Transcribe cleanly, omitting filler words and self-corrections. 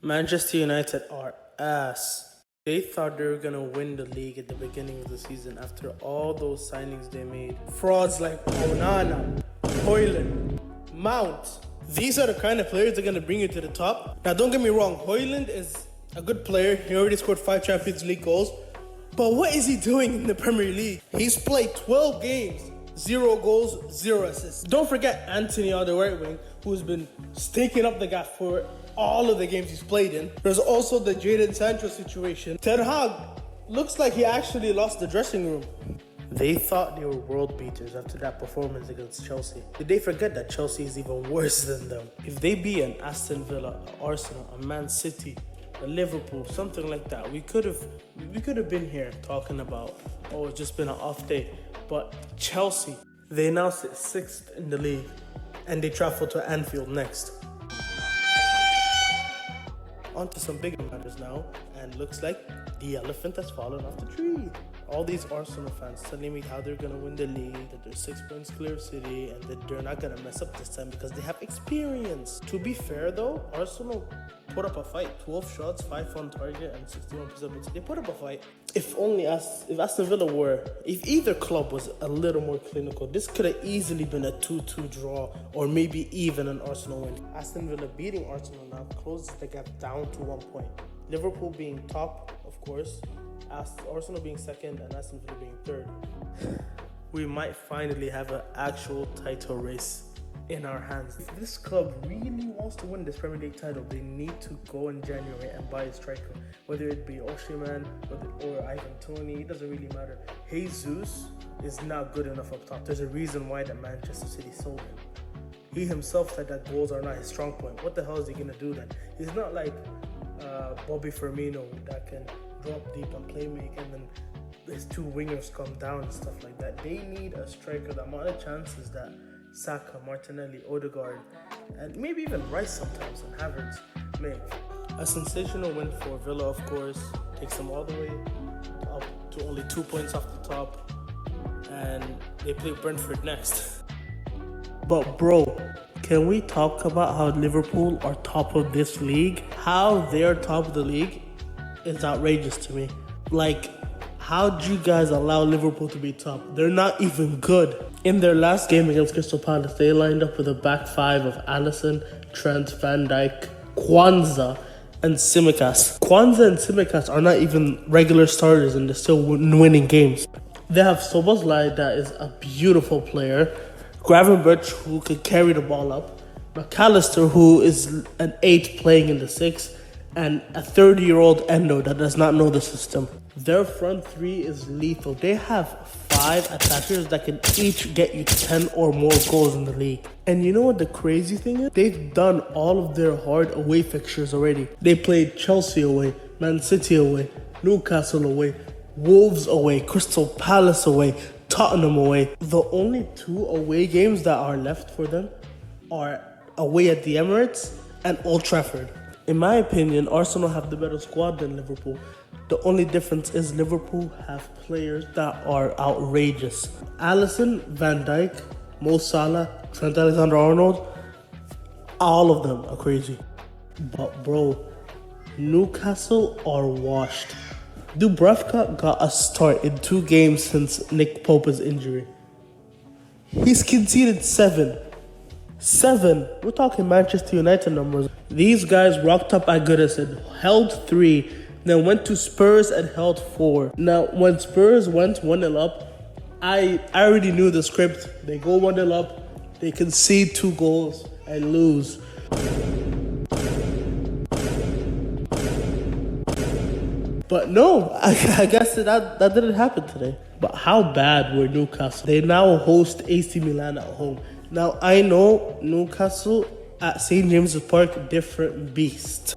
Manchester United are ass. They thought they were going to win the league at the beginning of the season after all those signings they made. Frauds like Onana, Højlund, Mount. These are the kind of players that are going to bring you to the top. Now, don't get me wrong. Højlund is a good player. He already scored 5 Champions League goals. But what is he doing in the Premier League? He's played 12 games. 0 goals, 0 assists. Don't forget Anthony on the right wing, who's been stinking up the gap for all of the games he's played in. There's also the Jadon Sancho situation. Ten Hag looks like he actually lost the dressing room. They thought they were world beaters after that performance against Chelsea. Did they forget that Chelsea is even worse than them? If they beat an Aston Villa, an Arsenal, a Man City, a Liverpool, something like that, we could have been here talking about, oh, it's just been an off day. But Chelsea, they now sit 6th in the league, and they travel to Anfield next. On to some bigger matters now, and looks like the elephant has fallen off the tree. All these Arsenal fans telling me how they're going to win the league, that they're 6 points clear of City, and that they're not going to mess up this time because they have experience. To be fair though, Arsenal put up a fight. 12 shots, 5 on target, and 61%. They put up a fight. If Aston Villa if either club was a little more clinical, this could have easily been a 2-2 draw, or maybe even an Arsenal win. Aston Villa beating Arsenal now closes the gap down to 1 point. Liverpool being top, of course, Arsenal being second, and Aston Villa being third. We might finally have an actual title race in our hands. If this club really wants to win this Premier League title, they need to go in January and buy a striker. Whether it be Osimhen or Ivan Toney, it doesn't really matter. Jesus is not good enough up top. There's a reason why that Manchester City sold him. He himself said that goals are not his strong point. What the hell is he going to do then? He's not like Bobby Firmino that can drop deep and play make, and then his 2 wingers come down and stuff like that. They need a striker. The amount of chances that Saka, Martinelli, Odegaard, and maybe even Rice sometimes, and Havertz make. A sensational win for Villa, of course. Takes them all the way up to only 2 points off the top, and they play Brentford next. But bro, can we talk about how Liverpool are top of this league? How they're top of the league is outrageous to me. Like, how'd you guys allow Liverpool to be top? They're not even good. In their last game against Crystal Palace, they lined up with a back 5 of Alisson, Trent, Van Dijk, Kwanzaa, and Tsimikas. Kwanzaa and Tsimikas are not even regular starters, and they're still winning games. They have Szoboszlai, that is a beautiful player, Gravenberch, who could carry the ball up, McAllister, who is an 8 playing in the 6, and a 30-year-old Endo that does not know the system. Their front 3 is lethal. They have 5 attackers that can each get you 10 or more goals in the league. And you know what the crazy thing is? They've done all of their hard away fixtures already. They played Chelsea away, Man City away, Newcastle away, Wolves away, Crystal Palace away, Tottenham away. The only 2 away games that are left for them are away at the Emirates and Old Trafford. In my opinion, Arsenal have the better squad than Liverpool. The only difference is Liverpool have players that are outrageous. Alisson, Van Dijk, Mo Salah, Trent Alexander-Arnold, all of them are crazy. But bro, Newcastle are washed. Dubravka got a start in 2 games since Nick Pope's injury. He's conceded 7. We're talking Manchester United numbers. These guys rocked up at Goodison, held 3, then went to Spurs and held 4. Now, when Spurs went 1-0 up, I already knew the script. They go 1-0 up, they concede 2 goals and lose. But no, I guess that didn't happen today. But how bad were Newcastle? They now host AC Milan at home. Now, I know Newcastle at St. James's Park, different beast.